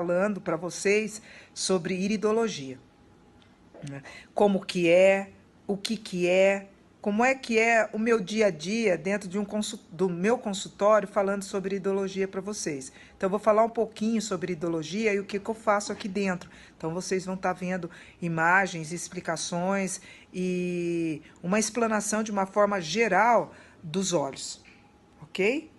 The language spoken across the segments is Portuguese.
falando para vocês sobre iridologia, né? Como que é, o que é, como é que é o meu dia a dia dentro de do meu consultório falando sobre iridologia para vocês. Então, eu vou falar um pouquinho sobre iridologia e o que eu faço aqui dentro. Então, vocês vão estar vendo imagens, explicações e uma explanação de uma forma geral dos olhos, ok?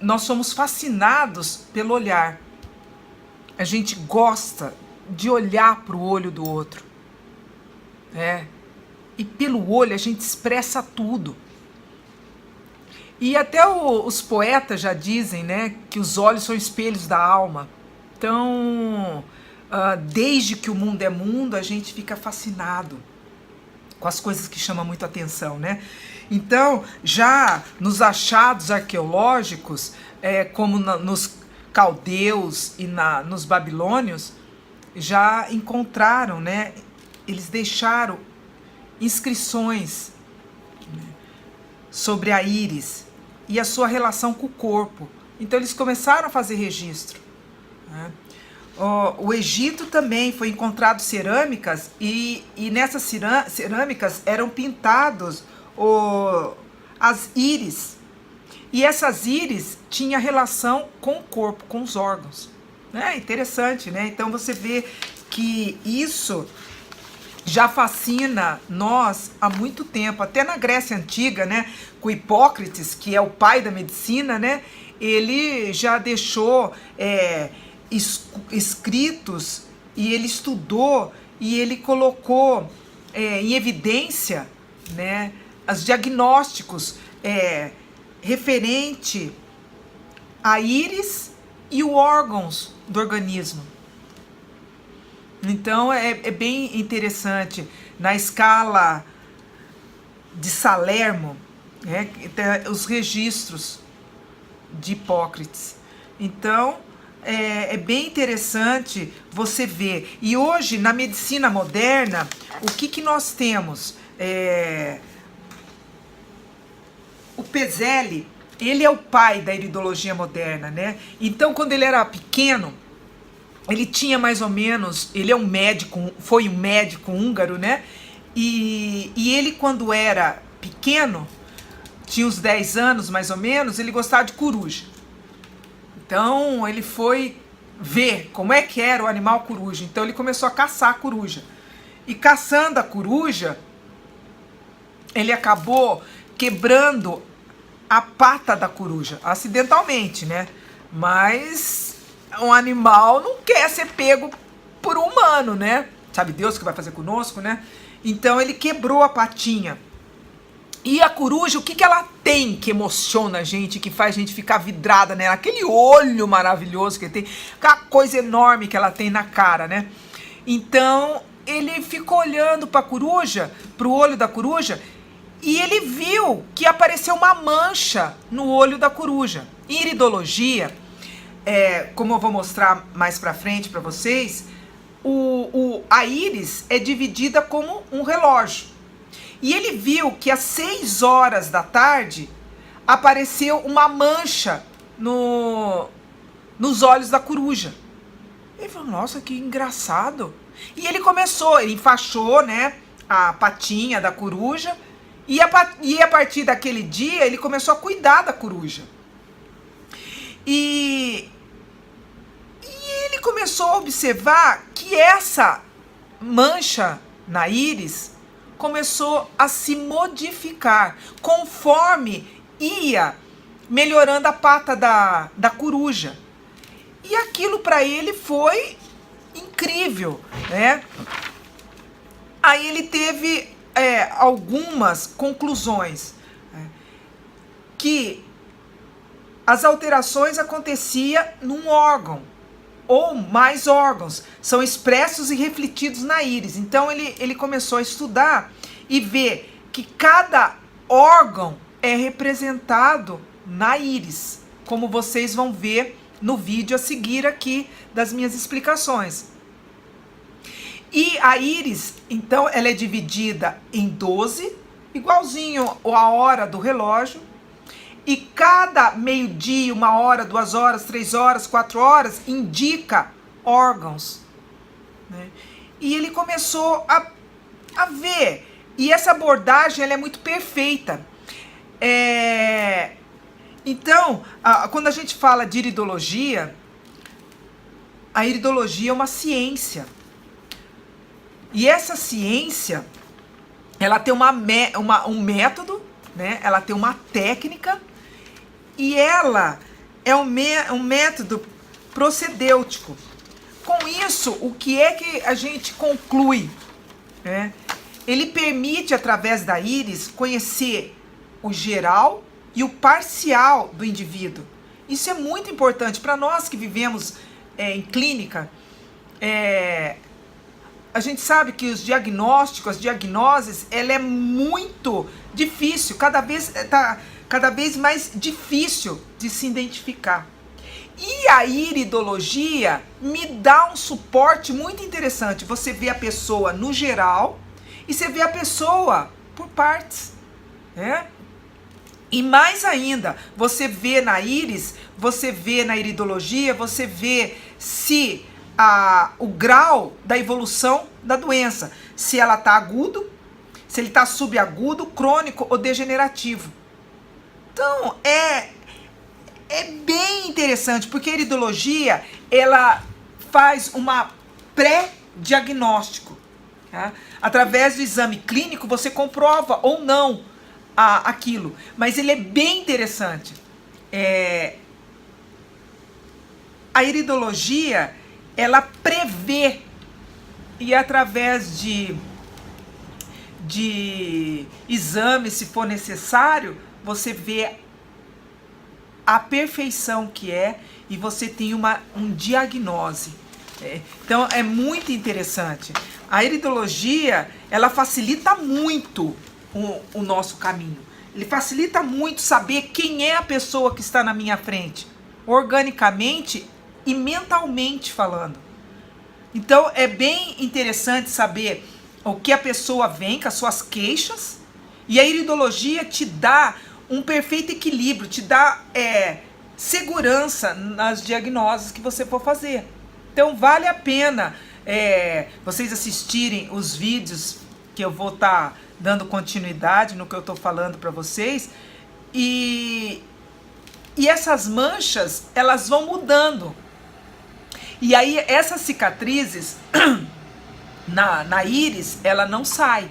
Nós somos fascinados pelo olhar. A gente gosta de olhar para o olho do outro. E pelo olho a gente expressa tudo. E até os poetas já dizem, né, que os olhos são espelhos da alma. Então, desde que o mundo é mundo, a gente fica fascinado com as coisas que chamam muito atenção, né? Então, já nos achados arqueológicos, como nos caldeus e nos babilônios, já encontraram, né? Eles deixaram inscrições, né, sobre a íris e a sua relação com o corpo. Então, eles começaram a fazer registro, né? O Egito também foi encontrado cerâmicas e nessas cerâmicas eram pintados as íris. E essas íris tinham relação com o corpo, com os órgãos. Interessante, né? Então você vê que isso já fascina nós há muito tempo. Até na Grécia Antiga, né? Com Hipócrates, que é o pai da medicina, né? Ele já deixou escritos e ele estudou e ele colocou em evidência, né, os diagnósticos referente a íris e os órgãos do organismo. Então é bem interessante. Na escala de Salerno, os registros de Hipócrates. Então é bem interessante você ver. E hoje, na medicina moderna, o que nós temos? O Peselli, ele é o pai da iridologia moderna, né? Então, quando ele era pequeno, ele tinha mais ou menos, ele é um médico, foi um médico húngaro, né? E ele, quando era pequeno, tinha uns 10 anos mais ou menos, ele gostava de coruja. Então, ele foi ver como é que era o animal coruja. Então, ele começou a caçar a coruja. E caçando a coruja, ele acabou quebrando a pata da coruja, acidentalmente, né? Mas um animal não quer ser pego por um humano, né? Sabe Deus o que vai fazer conosco, né? Então, ele quebrou a patinha. E a coruja, o que ela tem que emociona a gente, que faz a gente ficar vidrada nela? Aquele olho maravilhoso que ele tem, aquela coisa enorme que ela tem na cara, né? Então, ele ficou olhando para a coruja, para o olho da coruja, e ele viu que apareceu uma mancha no olho da coruja. Em iridologia, como eu vou mostrar mais para frente para vocês, a íris é dividida como um relógio. E ele viu que às 6 horas da tarde apareceu uma mancha nos olhos da coruja. Ele falou, nossa, que engraçado. E ele enfaixou, né, a patinha da coruja. E a partir daquele dia ele começou a cuidar da coruja. E ele começou a observar que essa mancha na íris começou a se modificar conforme ia melhorando a pata da coruja. E aquilo para ele foi incrível, né? Aí ele teve algumas conclusões, que as alterações aconteciam num órgão ou mais órgãos, são expressos e refletidos na íris. Então ele começou a estudar e ver que cada órgão é representado na íris, como vocês vão ver no vídeo a seguir aqui das minhas explicações. E a íris, então, ela é dividida em 12, igualzinho a hora do relógio, e cada meio-dia, 1 hora, 2 horas, 3 horas, 4 horas, indica órgãos, né? E ele começou a ver, e essa abordagem ela é muito perfeita. Então, quando a gente fala de iridologia, a iridologia é uma ciência. E essa ciência, ela tem um método, né? Ela tem uma técnica, e ela é um método procedêutico. Com isso, o que é que a gente conclui, né? Ele permite, através da íris, conhecer o geral e o parcial do indivíduo. Isso é muito importante para nós que vivemos em clínica. A gente sabe que os diagnósticos, as diagnoses, ela é muito difícil, cada vez mais difícil de se identificar. E a iridologia me dá um suporte muito interessante. Você vê a pessoa no geral e você vê a pessoa por partes, né? E mais ainda, você vê na íris, você vê na iridologia, você vê se o grau da evolução da doença, se ela está agudo, se ele está subagudo, crônico ou degenerativo. Então, é bem interessante, porque a iridologia, ela faz uma pré-diagnóstico, tá? Através do exame clínico, você comprova ou não aquilo, mas ele é bem interessante. A iridologia, ela prevê, e através de exames, se for necessário, você vê a perfeição que é, e você tem um diagnose. Então é muito interessante. A iridologia, ela facilita muito o nosso caminho. Ele facilita muito saber quem é a pessoa que está na minha frente, organicamente e mentalmente falando. Então é bem interessante saber o que a pessoa vem com as suas queixas, e a iridologia te dá um perfeito equilíbrio, te dá segurança nas diagnoses que você for fazer. Então vale a pena vocês assistirem os vídeos que eu vou estar dando continuidade no que eu estou falando para vocês, e essas manchas, elas vão mudando. E aí essas cicatrizes na íris, ela não sai,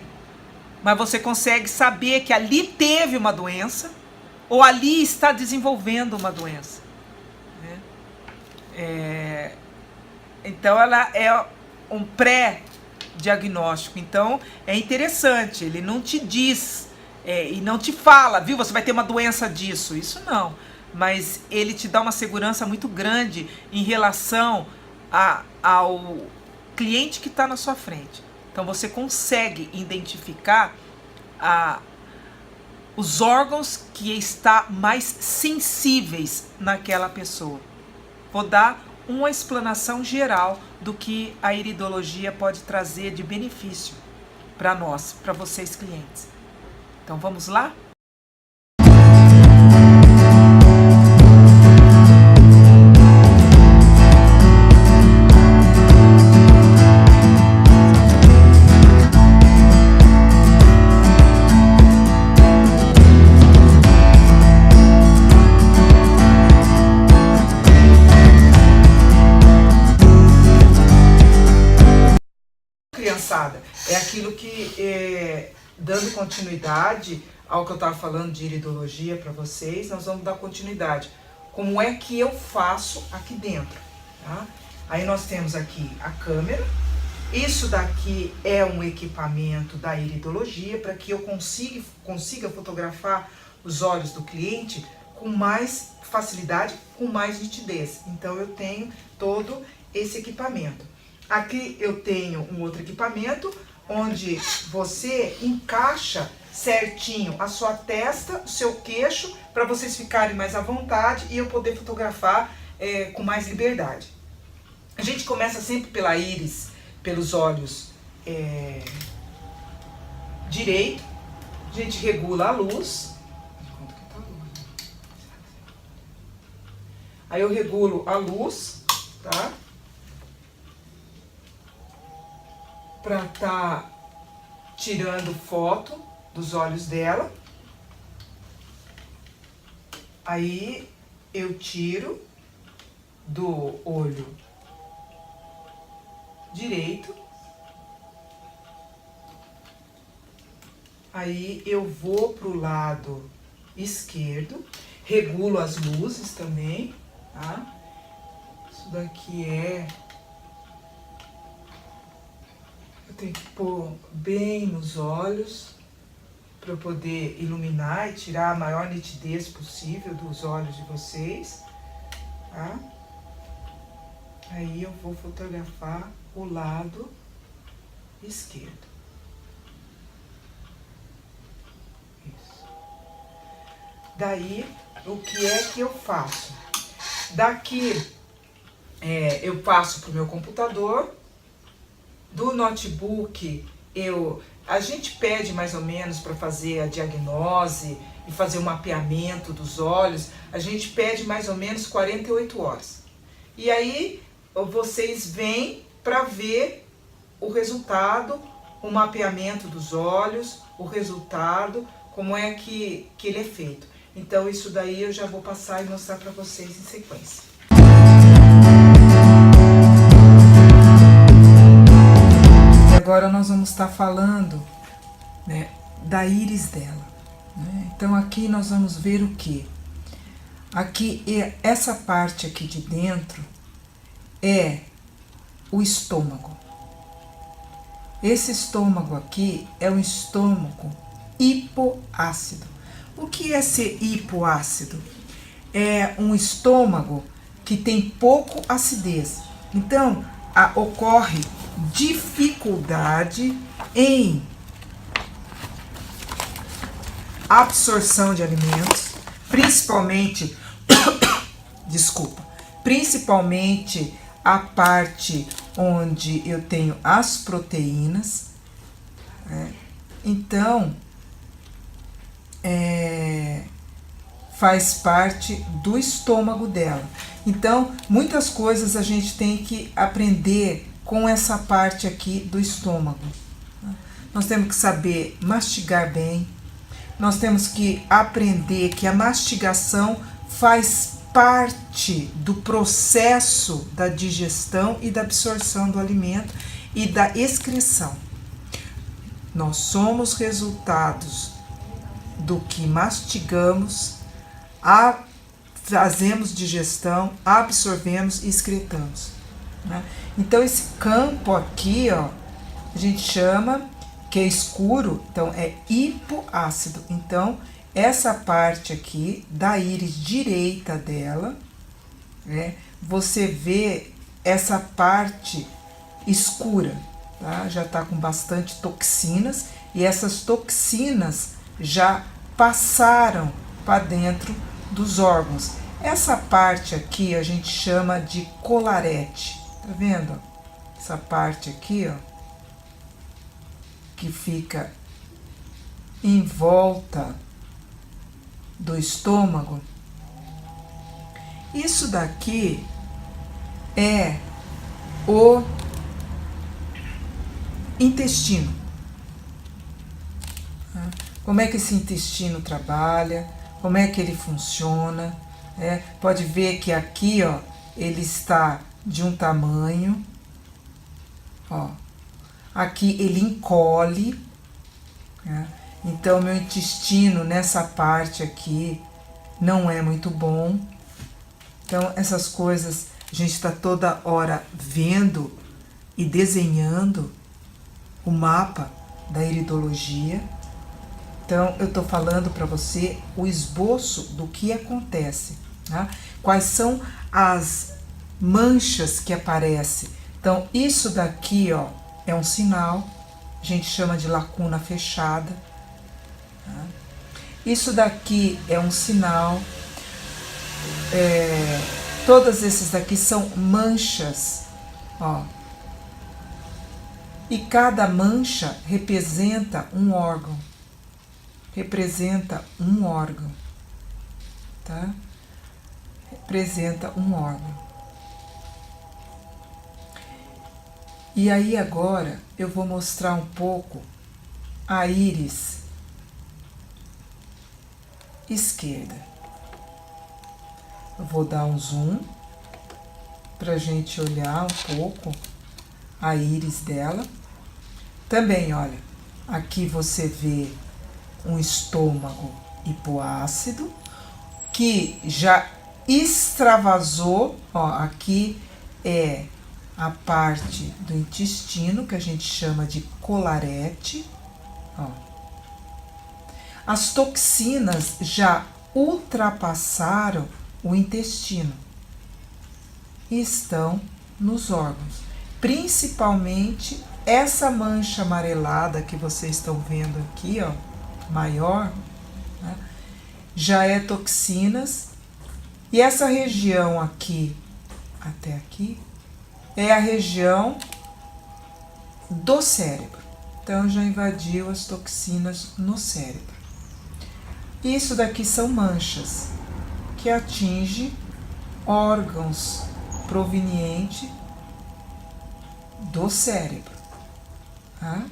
mas você consegue saber que ali teve uma doença, ou ali está desenvolvendo uma doença, né? Então ela é um pré-diagnóstico. Então é interessante, ele não te diz e não te fala, viu, você vai ter uma doença disso, isso não, mas ele te dá uma segurança muito grande em relação ao cliente que está na sua frente. Então você consegue identificar os órgãos que estão mais sensíveis naquela pessoa. Vou dar uma explanação geral do que a iridologia pode trazer de benefício para nós, para vocês clientes. Então vamos lá? Criançada, é aquilo que, dando continuidade ao que eu estava falando de iridologia para vocês, nós vamos dar continuidade. Como é que eu faço aqui dentro, tá? Aí nós temos aqui a câmera. Isso daqui é um equipamento da iridologia para que eu consiga fotografar os olhos do cliente com mais facilidade, com mais nitidez. Então eu tenho todo esse equipamento. Aqui eu tenho um outro equipamento onde você encaixa certinho a sua testa, o seu queixo, para vocês ficarem mais à vontade e eu poder fotografar com mais liberdade. A gente começa sempre pela íris, pelos olhos direito, a gente regula a luz. Aí eu regulo a luz, tá? Pra tá tirando foto dos olhos dela. Aí eu tiro do olho direito. Aí eu vou pro lado esquerdo, regulo as luzes também, tá? Isso daqui eu tenho que pôr bem nos olhos para eu poder iluminar e tirar a maior nitidez possível dos olhos de vocês, tá? Aí eu vou fotografar o lado esquerdo. Isso. Daí, o que é que eu faço? Daqui, eu passo para o meu computador. Do notebook, a gente pede mais ou menos para fazer a diagnose e fazer o mapeamento dos olhos, a gente pede mais ou menos 48 horas. E aí, vocês vêm para ver o resultado, o mapeamento dos olhos, o resultado, como é que ele é feito. Então, isso daí eu já vou passar e mostrar para vocês em sequência. E agora nós vamos estar falando, né, da íris dela, né? Então, aqui nós vamos ver o que? Aqui, essa parte aqui de dentro é o estômago. Esse estômago aqui é um estômago hipoácido. O que é ser hipoácido? É um estômago que tem pouco acidez. Então, ocorre dificuldade em absorção de alimentos, principalmente, principalmente a parte onde eu tenho as proteínas, né? Então, faz parte do estômago dela. Então, muitas coisas a gente tem que aprender com essa parte aqui do estômago. Nós temos que saber mastigar bem, nós temos que aprender que a mastigação faz parte do processo da digestão e da absorção do alimento e da excreção. Nós somos resultados do que mastigamos, fazemos digestão, absorvemos e excretamos, né? Então, esse campo aqui, ó, a gente chama, que é escuro, então é hipoácido. Então, essa parte aqui da íris direita dela, né, você vê essa parte escura, tá? Já tá com bastante toxinas e essas toxinas já passaram para dentro dos órgãos. Essa parte aqui a gente chama de colarete, tá vendo? Essa parte aqui, ó, que fica em volta do estômago. Isso daqui é o intestino. Como é que esse intestino trabalha, como é que ele funciona, né? Pode ver que aqui, ó, ele está de um tamanho, ó. Aqui ele encolhe, né? Então, meu intestino nessa parte aqui não é muito bom. Então, essas coisas a gente está toda hora vendo e desenhando o mapa da iridologia. Então, eu estou falando para você o esboço do que acontece, tá? Quais são as manchas que aparecem. Então, isso daqui, ó, é um sinal, a gente chama de lacuna fechada. Tá? Isso daqui é um sinal. Todos esses daqui são manchas, ó. E cada mancha representa um órgão. Representa um órgão, tá? Representa um órgão. E aí agora eu vou mostrar um pouco a íris esquerda. Eu vou dar um zoom para a gente olhar um pouco a íris dela. Também, olha, aqui você vê um estômago hipoácido que já extravasou, ó, aqui é a parte do intestino que a gente chama de colarete, ó. As toxinas já ultrapassaram o intestino e estão nos órgãos, principalmente essa mancha amarelada que vocês estão vendo aqui, ó, maior, né, já é toxinas, e essa região aqui até aqui é a região do cérebro. Então já invadiu as toxinas no cérebro. Isso daqui são manchas que atingem órgãos provenientes do cérebro. Tá?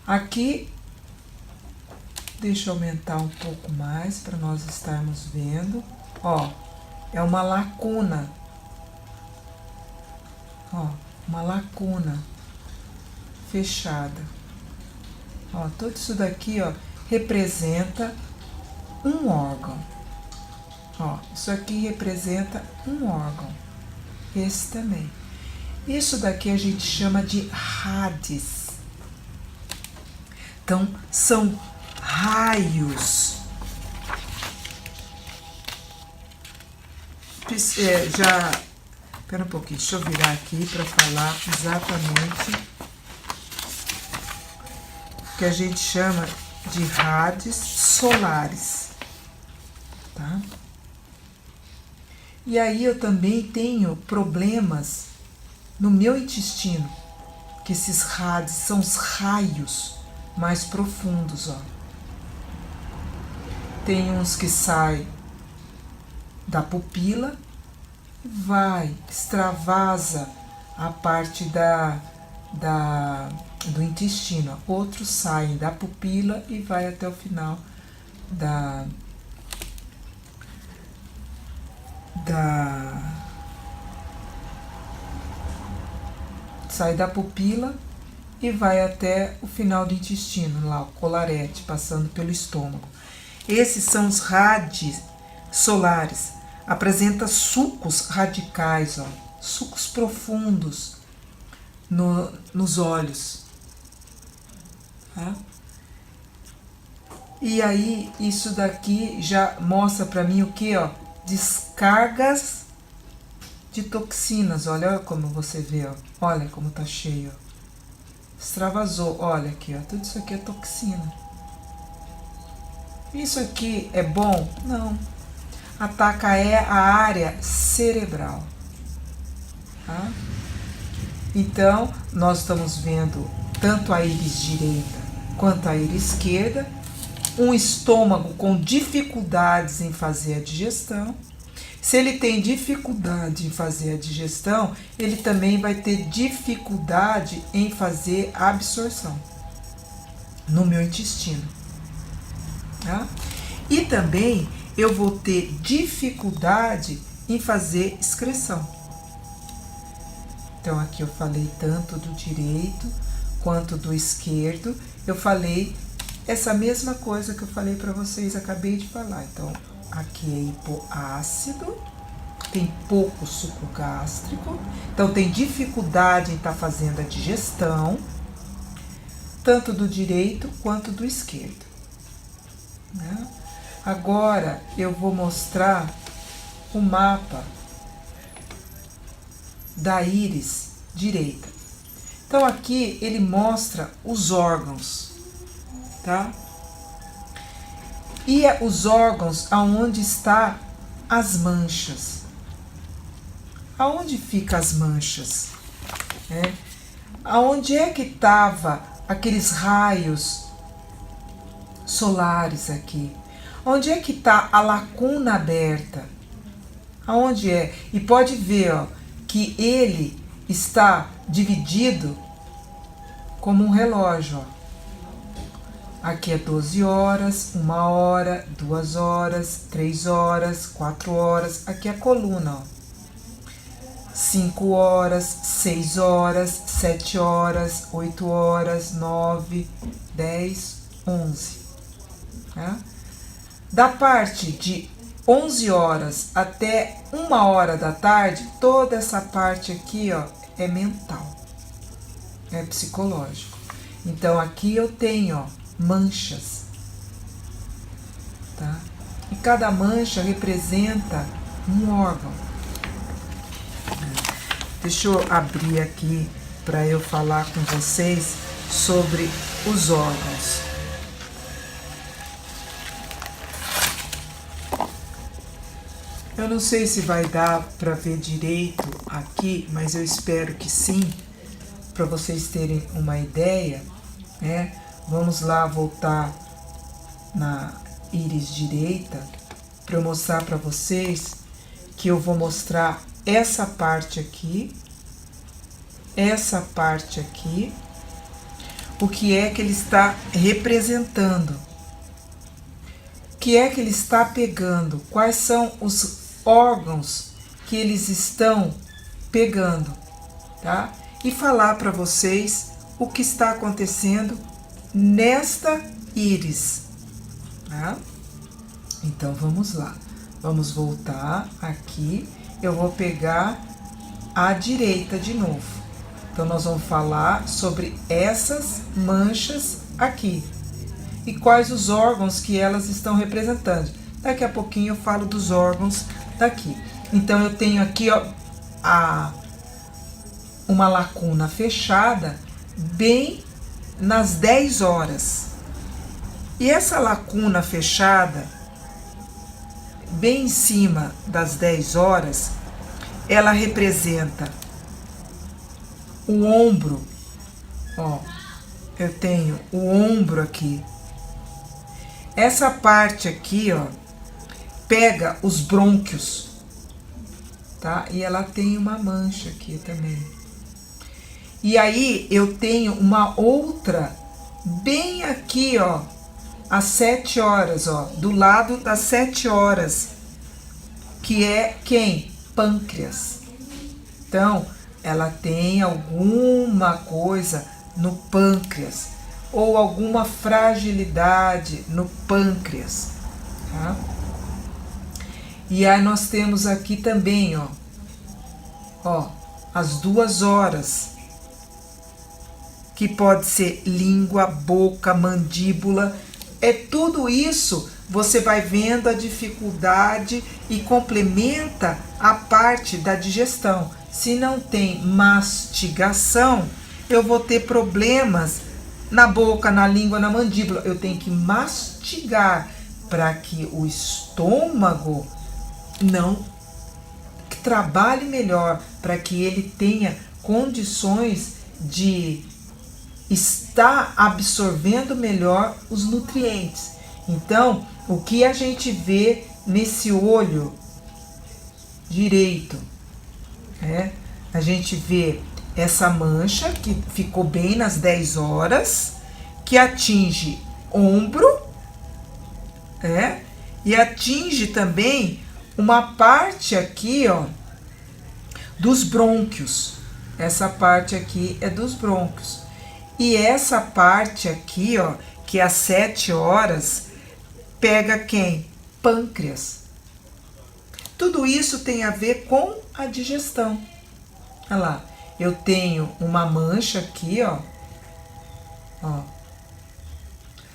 Aqui, deixa eu aumentar um pouco mais para nós estarmos vendo. Ó, é uma lacuna. Ó, uma lacuna fechada. Ó, tudo isso daqui, ó, representa um órgão. Ó, isso aqui representa um órgão. Esse também. Isso daqui a gente chama de radis. Então, são raios. Espera um pouquinho, deixa eu virar aqui para falar exatamente o que a gente chama de raios solares, tá? E aí eu também tenho problemas no meu intestino, que esses raios são os raios mais profundos, ó. Tem uns que saem da pupila, vai, extravasa a parte do intestino. Outros saem da pupila e vai até o final sai da pupila e vai até o final do intestino, lá o colarete, passando pelo estômago. Esses são os raios solares. Apresenta sucos radicais, ó, sucos profundos nos olhos. Tá? E aí, isso daqui já mostra para mim o que, ó? Descargas de toxinas. Olha como você vê, ó. Olha como tá cheio, ó. Extravasou, olha aqui, ó. Tudo isso aqui é toxina. Isso aqui é bom? Não. Ataca a área cerebral. Tá? Então, nós estamos vendo tanto a íris direita quanto a íris esquerda, um estômago com dificuldades em fazer a digestão. Se ele tem dificuldade em fazer a digestão, ele também vai ter dificuldade em fazer a absorção no meu intestino. Tá? E também eu vou ter dificuldade em fazer excreção. Então aqui eu falei tanto do direito quanto do esquerdo. Eu falei essa mesma coisa que eu falei para vocês, acabei de falar. Então, aqui é hipoácido, tem pouco suco gástrico, então tem dificuldade em estar fazendo a digestão, tanto do direito quanto do esquerdo, né? Agora eu vou mostrar o mapa da íris direita. Então aqui ele mostra os órgãos, tá? E os órgãos aonde está as manchas. Aonde fica as manchas? Aonde é que estava aqueles raios solares aqui? Onde é que está a lacuna aberta? Aonde é? E pode ver, ó, que ele está dividido como um relógio, ó. Aqui é 12 horas, 1 hora, 2 horas, 3 horas, 4 horas. Aqui é a coluna, ó. 5 horas, 6 horas, 7 horas, 8 horas, 9, 10, 11. Tá? Da parte de 11 horas até 1 hora da tarde, toda essa parte aqui, ó, é mental, é psicológico. Então aqui eu tenho, ó, manchas, tá? E cada mancha representa um órgão. Deixa eu abrir aqui para eu falar com vocês sobre os órgãos. Eu não sei se vai dar para ver direito aqui, mas eu espero que sim, para vocês terem uma ideia, né? Vamos lá voltar na íris direita para eu mostrar para vocês que eu vou mostrar essa parte aqui, o que é que ele está representando, o que é que ele está pegando, quais são os órgãos que eles estão pegando, tá? E falar para vocês o que está acontecendo nesta íris, tá? Então vamos lá, vamos voltar aqui. Eu vou pegar a direita de novo. Então nós vamos falar sobre essas manchas aqui e quais os órgãos que elas estão representando. Daqui a pouquinho eu falo dos órgãos daqui. Então eu tenho aqui, ó, uma lacuna fechada bem nas 10 horas. E essa lacuna fechada bem em cima das 10 horas, ela representa o ombro, ó, eu tenho o ombro aqui. Essa parte aqui, ó, pega os brônquios, tá? E ela tem uma mancha aqui também. E aí eu tenho uma outra bem aqui, ó, às 7 horas, ó, do lado das 7 horas, que é quem? Pâncreas. Então, ela tem alguma coisa no pâncreas, ou alguma fragilidade no pâncreas, tá? E aí nós temos aqui também, ó, as 2 horas, que pode ser língua, boca, mandíbula. É tudo isso, você vai vendo a dificuldade e complementa a parte da digestão. Se não tem mastigação, eu vou ter problemas na boca, na língua, na mandíbula. Eu tenho que mastigar para que o estômago não trabalhe melhor, para que ele tenha condições de estar absorvendo melhor os nutrientes. Então, o que a gente vê nesse olho direito, a gente vê essa mancha que ficou bem nas 10 horas, que atinge ombro, e atinge também uma parte aqui, ó, dos brônquios. Essa parte aqui é dos brônquios. E essa parte aqui, ó, que às 7 horas pega quem? Pâncreas. Tudo isso tem a ver com a digestão. Olha lá, eu tenho uma mancha aqui, ó,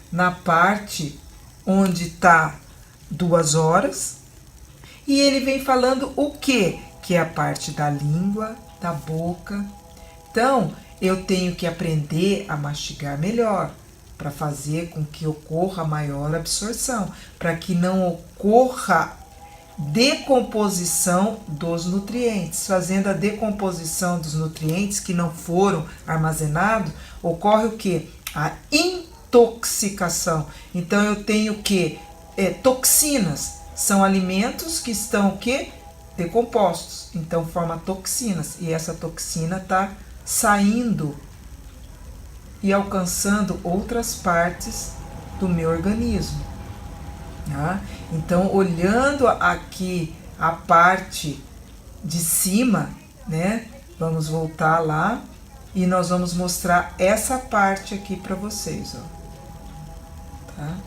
na parte onde está 2 horas, e ele vem falando o quê? Que é a parte da língua, da boca. Então, eu tenho que aprender a mastigar melhor, para fazer com que ocorra maior absorção, para que não ocorra decomposição dos nutrientes. Fazendo a decomposição dos nutrientes que não foram armazenados, ocorre o quê? A intoxicação. Então eu tenho o quê? Toxinas. São alimentos que estão o quê? Decompostos. Então forma toxinas. E essa toxina está saindo e alcançando outras partes do meu organismo. Tá? Então, olhando aqui a parte de cima, né? Vamos voltar lá e nós vamos mostrar essa parte aqui para vocês, ó. Tá?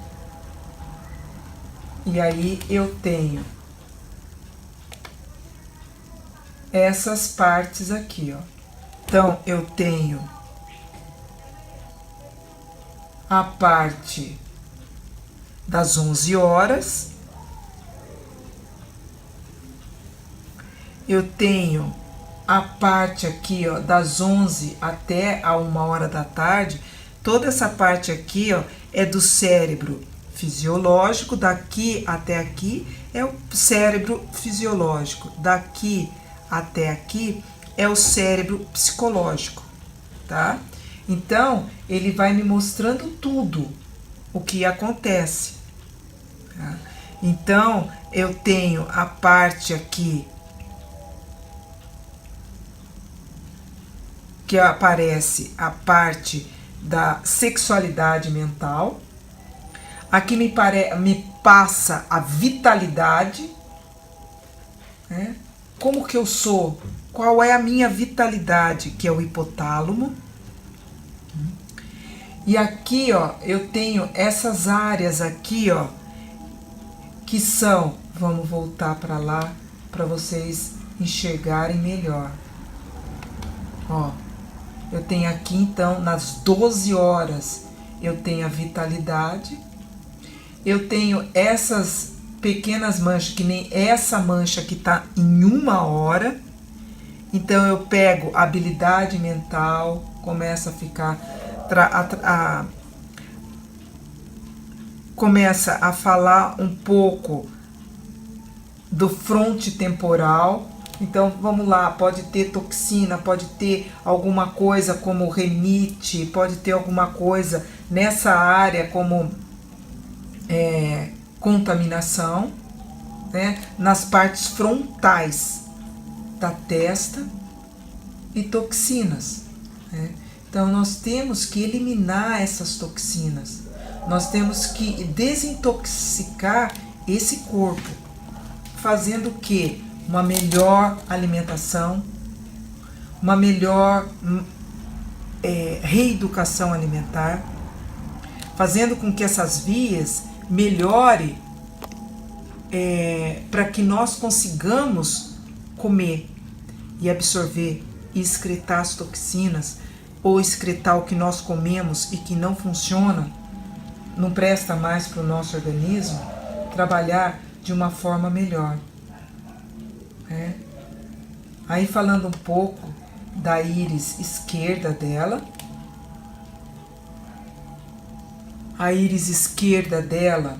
E aí eu tenho essas partes aqui, ó. Então, eu tenho a parte das 11 horas, eu tenho a parte aqui, ó, das 11 até a 1 hora da tarde. Toda essa parte aqui, ó, é do cérebro fisiológico. Daqui até aqui é o cérebro fisiológico, daqui até aqui é o cérebro psicológico, tá? Então, ele vai me mostrando tudo o que acontece. Tá? Então, eu tenho a parte aqui que aparece a parte da sexualidade mental. Aqui me passa a vitalidade, né? Como que eu sou? Qual é a minha vitalidade? Que é o hipotálamo. E aqui, ó, eu tenho essas áreas aqui, ó, que são, vamos voltar para lá para vocês enxergarem melhor. Ó, eu tenho aqui então nas 12 horas, eu tenho a vitalidade. Eu tenho essas pequenas manchas, que nem essa mancha que tá em 1 hora. Então eu pego a habilidade mental, começa a ficar começa a falar um pouco do fronte temporal. Então vamos lá, pode ter toxina, pode ter alguma coisa como renite, pode ter alguma coisa nessa área como contaminação, né, nas partes frontais da testa, e toxinas, né? Então nós temos que eliminar essas toxinas, nós temos que desintoxicar esse corpo, fazendo o quê? Uma melhor alimentação, uma melhor reeducação alimentar, fazendo com que essas vias melhore para que nós consigamos comer e absorver e excretar as toxinas, ou excretar o que nós comemos e que não funciona, não presta mais para o nosso organismo, trabalhar de uma forma melhor. Aí falando um pouco da íris esquerda dela, a íris esquerda dela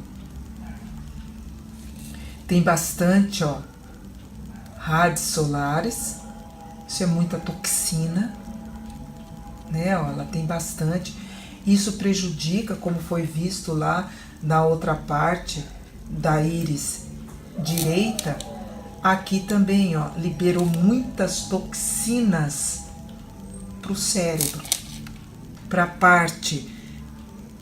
tem bastante, ó, raios solares, isso é muita toxina, né? Ó, ela tem bastante, isso prejudica, como foi visto lá na outra parte da íris direita. Aqui também, ó, liberou muitas toxinas para o cérebro, para a parte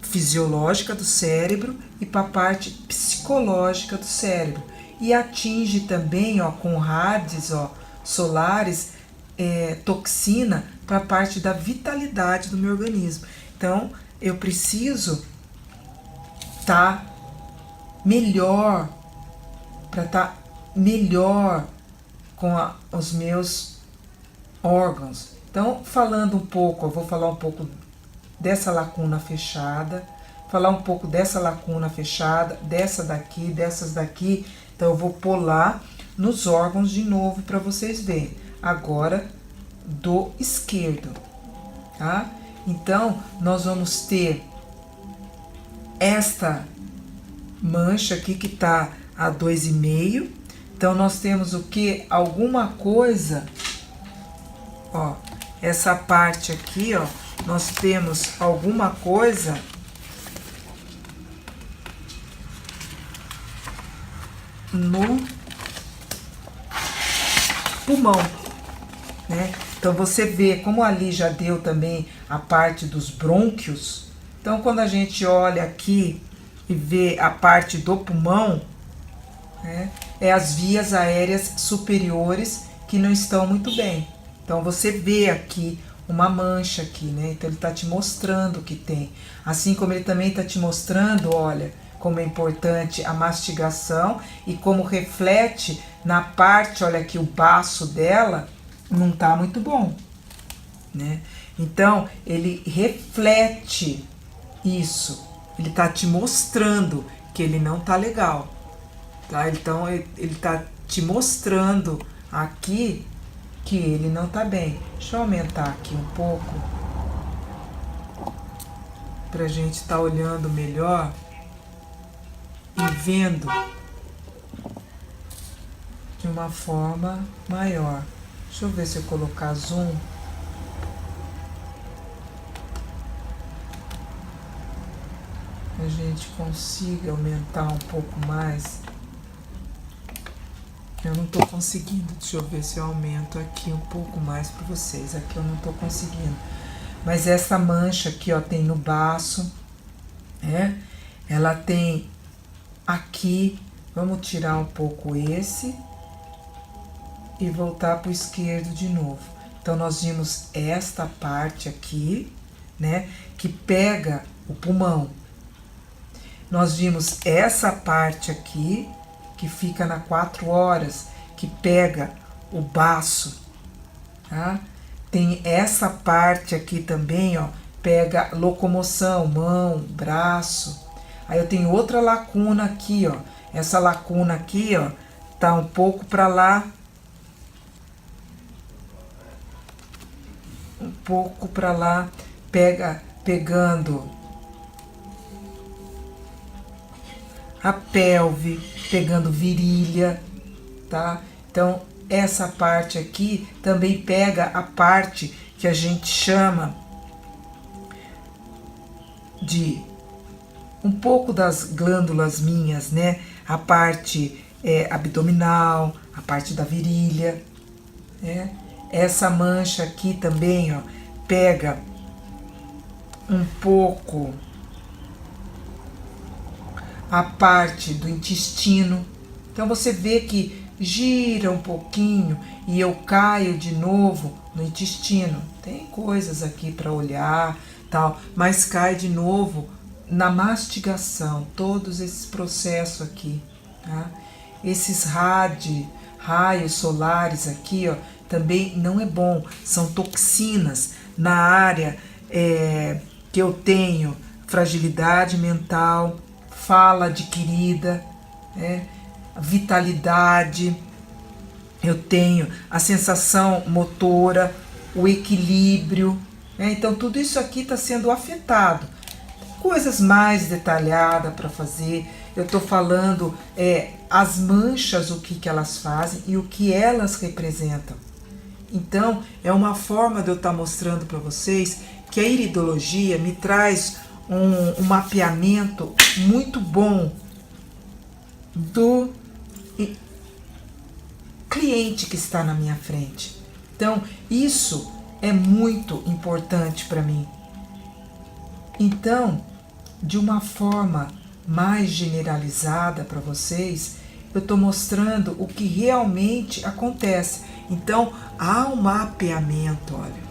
fisiológica do cérebro e para a parte psicológica do cérebro. E atinge também, ó, com raios, ó, solares, toxina para a parte da vitalidade do meu organismo. Então, eu preciso tá melhor, para tá melhor com os meus órgãos. Então, falando um pouco, eu vou falar um pouco dessa lacuna fechada, falar um pouco dessa lacuna fechada, dessa daqui, dessas daqui. Então, eu vou pular nos órgãos de novo para vocês verem. Agora, do esquerdo, tá? Então, nós vamos ter esta mancha aqui que tá a 2,5. Então, nós temos o que? Alguma coisa, ó, essa parte aqui, ó, nós temos alguma coisa no pulmão, né? Então, você vê como ali já deu também a parte dos brônquios. Então, quando a gente olha aqui e vê a parte do pulmão, né, é as vias aéreas superiores que não estão muito bem. Então, você vê aqui uma mancha aqui, né? Então, ele está te mostrando que tem. Assim como ele também está te mostrando, olha, como é importante a mastigação e como reflete na parte, olha aqui, o baço dela não tá muito bom, né? Então, ele reflete isso. Ele tá te mostrando que ele não tá legal, tá? Então, ele tá te mostrando aqui que ele não tá bem. Deixa eu aumentar aqui um pouco pra gente tá olhando melhor e vendo de uma forma maior. Deixa eu ver se eu colocar zoom. A gente consiga aumentar um pouco mais. Eu não tô conseguindo. Deixa eu ver se eu aumento aqui um pouco mais para vocês. Aqui eu não tô conseguindo. Mas essa mancha aqui, ó, tem no baço, né? Ela tem aqui. Vamos tirar um pouco esse e voltar para o esquerdo de novo. Então, nós vimos esta parte aqui, né, que pega o pulmão. Nós vimos essa parte aqui, que fica na 4 horas, que pega o baço, tá? Tem essa parte aqui também, ó, pega locomoção, mão, braço. Aí eu tenho outra lacuna aqui, ó. Essa lacuna aqui, ó, tá um pouco para lá, um pouco para lá, pegando a pelve, pegando virilha, tá? Então, essa parte aqui também pega a parte que a gente chama de um pouco das glândulas minhas, né? A parte abdominal, a parte da virilha, né? Essa mancha aqui também, ó, pega um pouco a parte do intestino. Então você vê que gira um pouquinho e eu caio de novo no intestino. Tem coisas aqui para olhar, tal, mas cai de novo na mastigação, todos esses processos aqui, tá? Esses raios solares aqui, ó, também não é bom, são toxinas na área que eu tenho fragilidade mental, fala adquirida, vitalidade, eu tenho a sensação motora, o equilíbrio, né? Então tudo isso aqui está sendo afetado. Coisas mais detalhadas para fazer, eu estou falando as manchas, o que elas fazem e o que elas representam. Então, é uma forma de eu estar mostrando para vocês que a iridologia me traz um mapeamento muito bom do cliente que está na minha frente. Então, isso é muito importante para mim. Então, de uma forma mais generalizada para vocês, eu estou mostrando o que realmente acontece. Então, há um mapeamento, olha.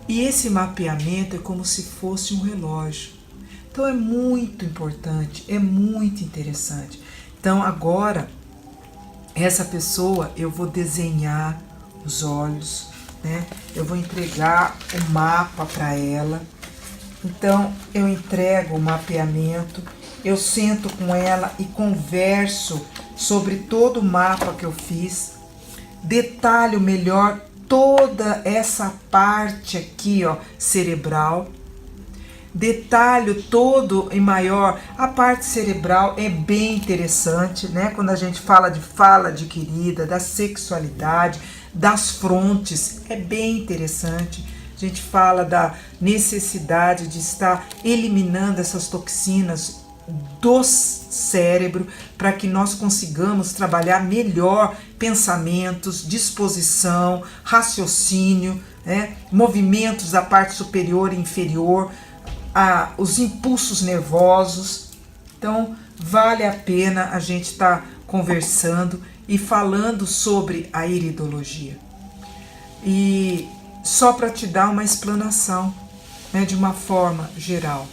E esse mapeamento é como se fosse um relógio. Então é muito importante, é muito interessante. Então agora, essa pessoa eu vou desenhar os olhos, né? Eu vou entregar o mapa para ela. Então eu entrego o mapeamento, eu sento com ela e converso sobre todo o mapa que eu fiz, detalho melhor toda essa parte aqui, ó, cerebral. Detalho todo em maior. A parte cerebral é bem interessante, né? Quando a gente fala de fala adquirida, da sexualidade, das frontes, é bem interessante. A gente fala da necessidade de estar eliminando essas toxinas do cérebro para que nós consigamos trabalhar melhor pensamentos, disposição, raciocínio, né? Movimentos da parte superior e inferior, os impulsos nervosos. Então vale a pena a gente estar conversando e falando sobre a iridologia. E só para te dar uma explanação, né, de uma forma geral.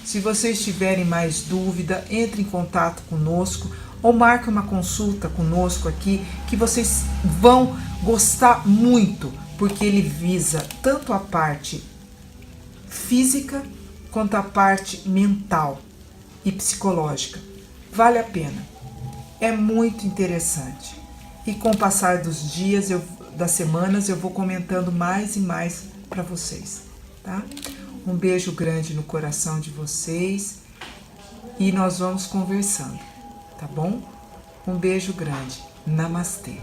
Se vocês tiverem mais dúvida, entre em contato conosco ou marque uma consulta conosco aqui, que vocês vão gostar muito, porque ele visa tanto a parte física quanto a parte mental e psicológica. Vale a pena. É muito interessante. E com o passar dos dias, das semanas, eu vou comentando mais e mais para vocês, tá? Um beijo grande no coração de vocês e nós vamos conversando, tá bom? Um beijo grande. Namastê.